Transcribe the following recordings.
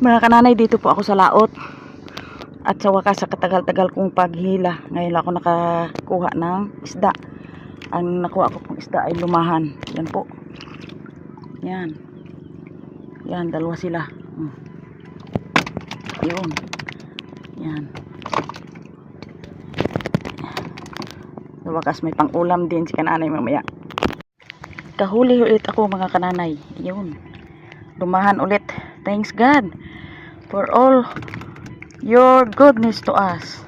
Mga kananay, dito po ako sa laot. At sa wakas, sa katagal-tagal kong paghila, ngayon ako nakakuha ng isda. Ang nakuha ko pong isda ay lumahan. Yan po. Yan. Yan, dalawa sila. Yun. Yan. Sa wakas, may pang-ulam din si kananay mamaya. Kahuli ulit ako mga kananay. Yun. Lumahan ulit. Thanks God for all your goodness to us.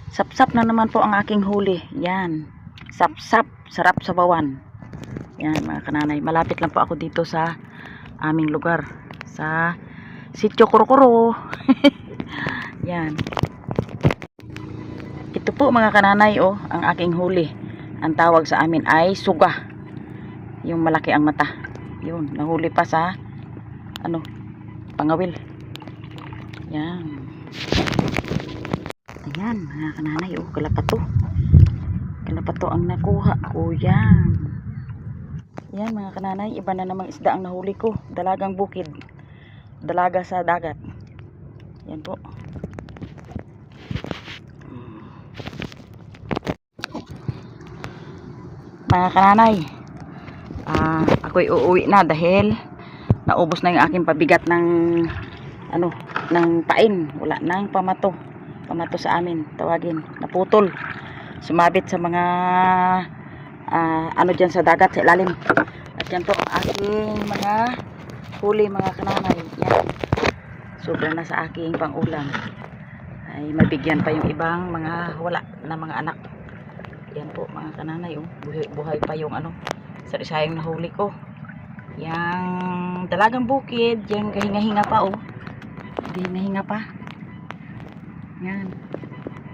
Sapsap na naman po ang aking huli. Yan. Sapsap. Sarap sa bawan. Yan mga kananay. Malapit lang po ako dito sa aming lugar. Sa Sitio Kurokoro. Yan. Ito po mga kananay, oh, ang aking huli. Ang tawag sa amin ay suga. Yung malaki ang mata. Yun. Nahuli pa sa pangawil. Yan. Ayan mga kananay, oh, kalapato. Kalapato ang nakuha ko. Yan. Yan mga kananay, iba na namang isda ang nahuli ko. Dalagang bukid. Dalaga sa dagat. Yan po. Mga kananay, ako'y uuwi na dahil naubos na yung aking pabigat ng ng pain. Wala nang pamato sa amin, tawagin, naputol, sumabit sa mga dyan sa dagat, sa ilalim. At yan po ang aking mga huli mga kananay. Yan, sobra na sa aking pangulam. Ay mabigyan pa yung ibang mga wala na mga anak. Yan po mga kananay, oh. Buhay pa yung sarisayang nahuli ko. Yang dalagang bukid, yung kahinga-hinga pa, oh. Hindi nahinga pa. Yan.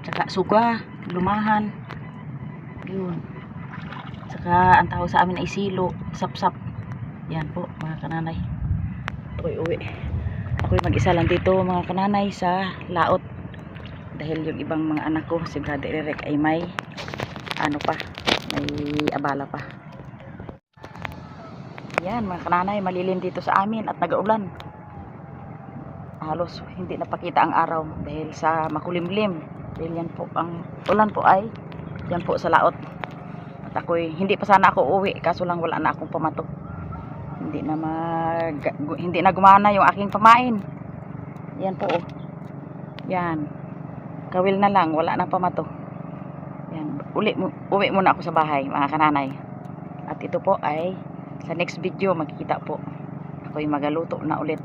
Tsaka suga, lumahan. Yun. Tsaka ang tawag sa amin ay silo, sapsap. Yan po mga kananay. Ako'y uwi. Ako'y mag-isa lang dito mga kananay sa laot. Dahil yung ibang mga anak ko, si Brother Eric ay may may abala pa. Yan mga kananay, malilim dito sa amin at nag-uulan. Halos hindi napakita ang araw dahil sa makulimlim. Dahil yan po ang ulan po ay yan po sa laot. At ako'y hindi pa sana ako uwi, kaso lang wala na akong pamato. Hindi na gumana yung aking pamain. Yan po, oh. Yan. Kawil na lang, wala nang pamato. Yan, uwi muna ako sa bahay mga kananay. At ito po ay sa next video makikita po ako'y magaluto na ulit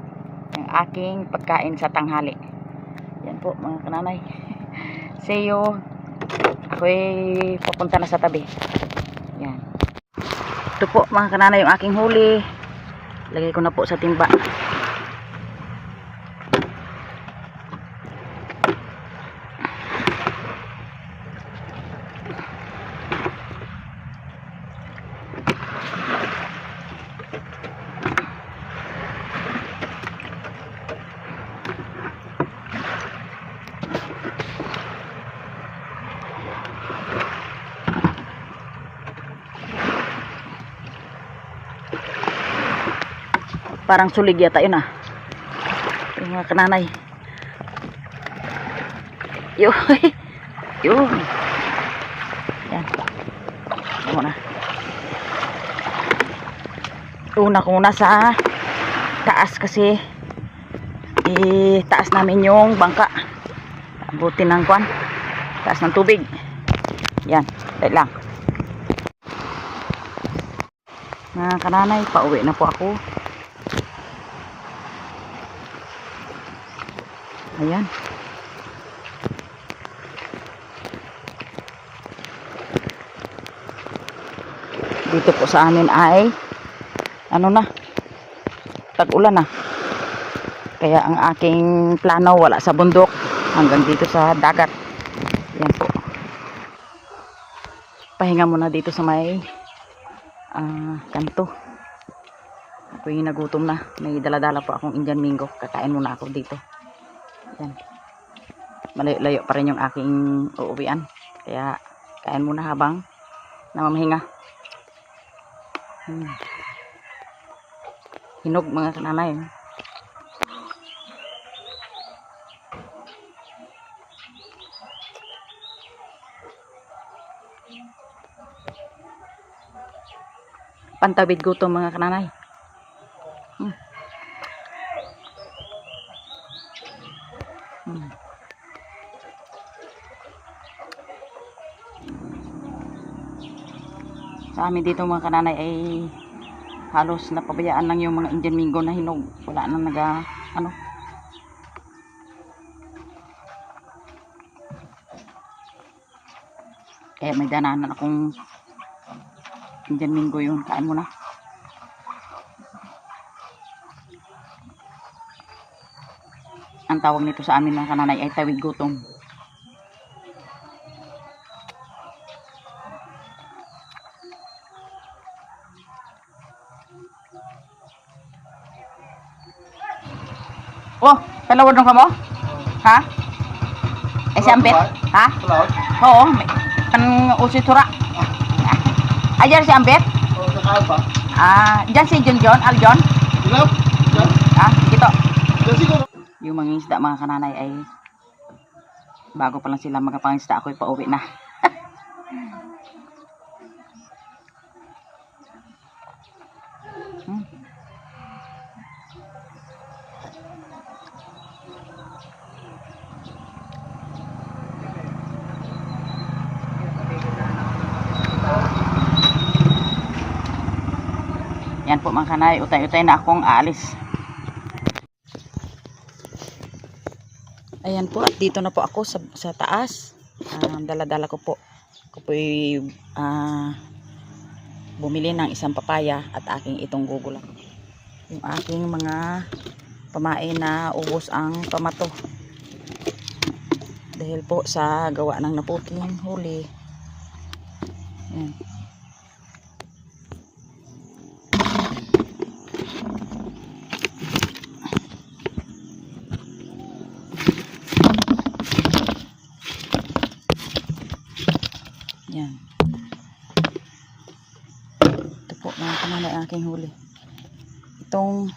ng aking pagkain sa tanghali. Yan po mga kananay. See you. Ako'y pupunta na sa tabi. Yan. Ito po mga kananay yung aking huli. Lagay ko na po sa timba. Parang sulig yata yun, yung mga kananay. Yun. Yun. Yan. Muna. Una sa taas kasi taas namin yung bangka. Abutin ng kwan. Taas ng tubig. Yan. Wait lang. Mga kananay, pauwi na po ako. Ayan. Dito po sa amin ay tag-ulan na. Kaya ang aking plano wala sa bundok, hanggang dito sa dagat. Yan po. Pahinga muna dito sa may kanto. Ako'y nagutom na. May daladala po akong Indian Mingo. Kakain muna ako dito. Yan. Malayo-layo pa rin yung aking uuwian. Kaya kain muna habang namamahinga. hinog mga kananay. Pantawid gutom mga kananay. Sa amin dito mga kananay ay halos napabayaan lang yung mga Indian Mingo na hinog. Wala na kaya may dananan akong Indian Mingo yun. Kain mo na. Ang tawag nito sa amin mga kananay ay tawid gutom. Oh, talawad nung ka mo? Ha? Ay si Ambet? Ha? Oo, may usi tura. Ayan si Ambet? Diyan si John, Aljon? Dito. Yung mga isda mga kananay ay bago pa lang sila magapangisda, ako'y pauwi na. Yan po mga kanay, utay-utay na akong aalis. Ayan po, at dito na po ako sa taas. Dala-dala ko po. Ako po bumili ng isang papaya at aking itong gugulang. Yung aking mga pamain na ubos ang pamato. Dahil po sa gawa ng naputing huli. Ayan. Yan. Ito po mga kananay aking huli. Itong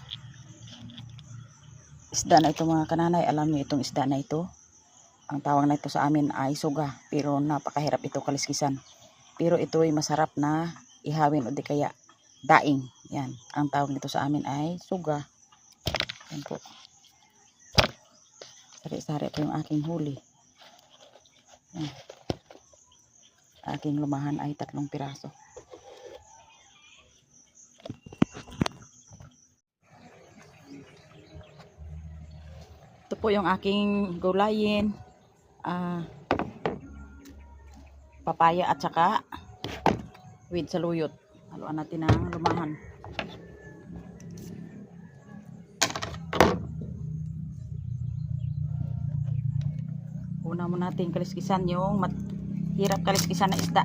isda na ito mga kananay, alam niyo itong isda na ito. Ang tawag na ito sa amin ay suga, pero napakahirap ito kaliskisan. Pero ito ay masarap na ihawin o di kaya daing. Yan, ang tawag nito sa amin ay suga. Yan po. Sari-sari ito yung aking huli. Yan. Aking lumahan ay 3 piraso. Ito po yung aking gulayin, papaya at saka with saluyot. Haluan natin ang lumahan. Una mo natin kaliskisan yung hirap kaliskisan na isda.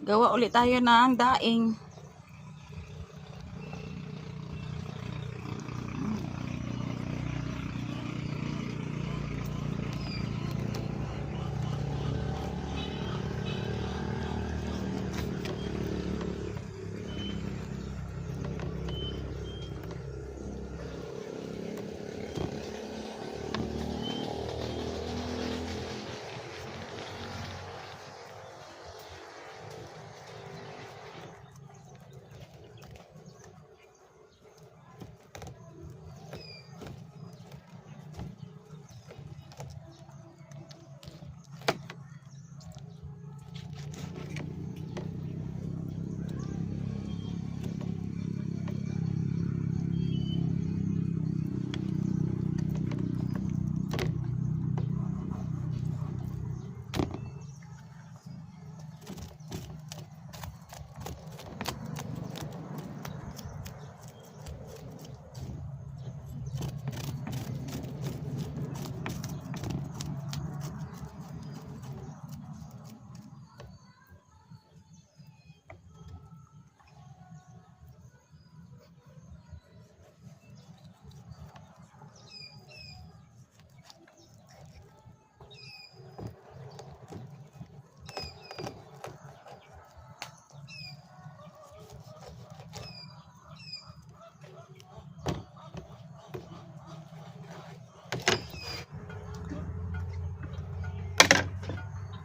Gawa ulit tayo ng daing.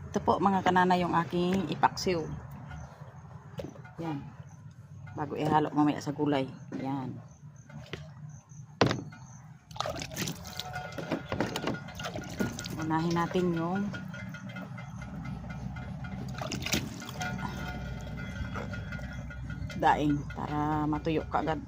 Ito po mga kanana yung aking ipaksiw. Yan. Bago ihalo mamaya sa gulay. Yan. Unahin natin yung daing para matuyo kaagad.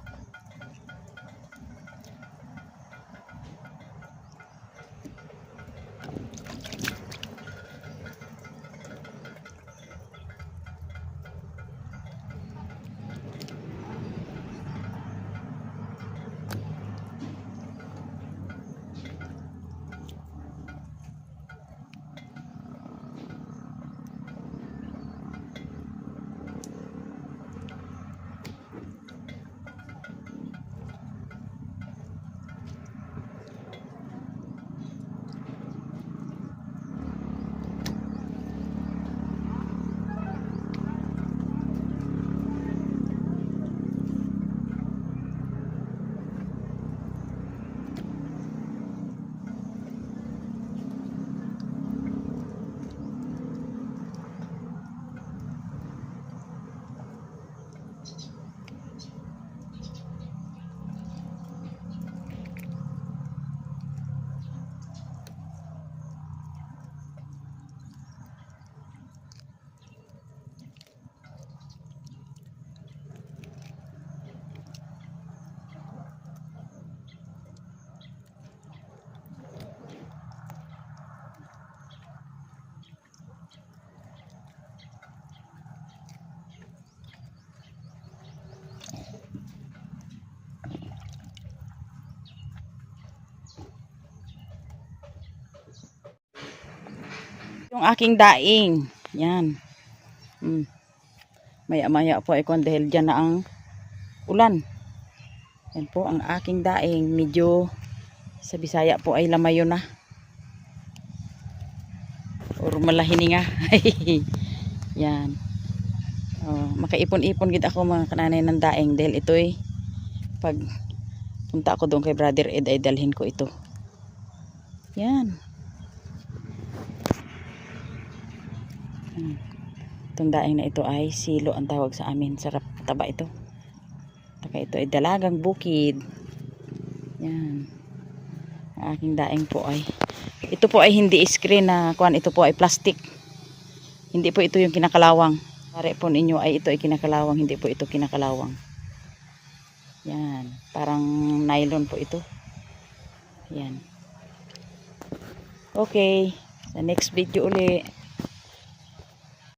Yung aking daing. Yan. Maya-maya po ay kung dahil dyan na ang ulan. Yan po ang aking daing. Medyo sa Bisaya po ay lamayo na. Or malahininga. Yan. Oh, makaipon-ipon gid ako mga kananay ng daing dahil ito'y pag punta ako doon kay Brother Ed ay dalhin ko ito. Yan. Itong daing na ito ay silo ang tawag sa amin. Sarap taba ito. Taka ito ay dalagang bukid. Yan. Ang aking daing po ay ito po ay hindi screen na kuan, ito po ay plastic. Hindi po ito yung kinakalawang. Pare po ninyo ay ito ay kinakalawang, hindi po ito kinakalawang. Yan, parang nylon po ito. Yan. Okay, sa next video uli.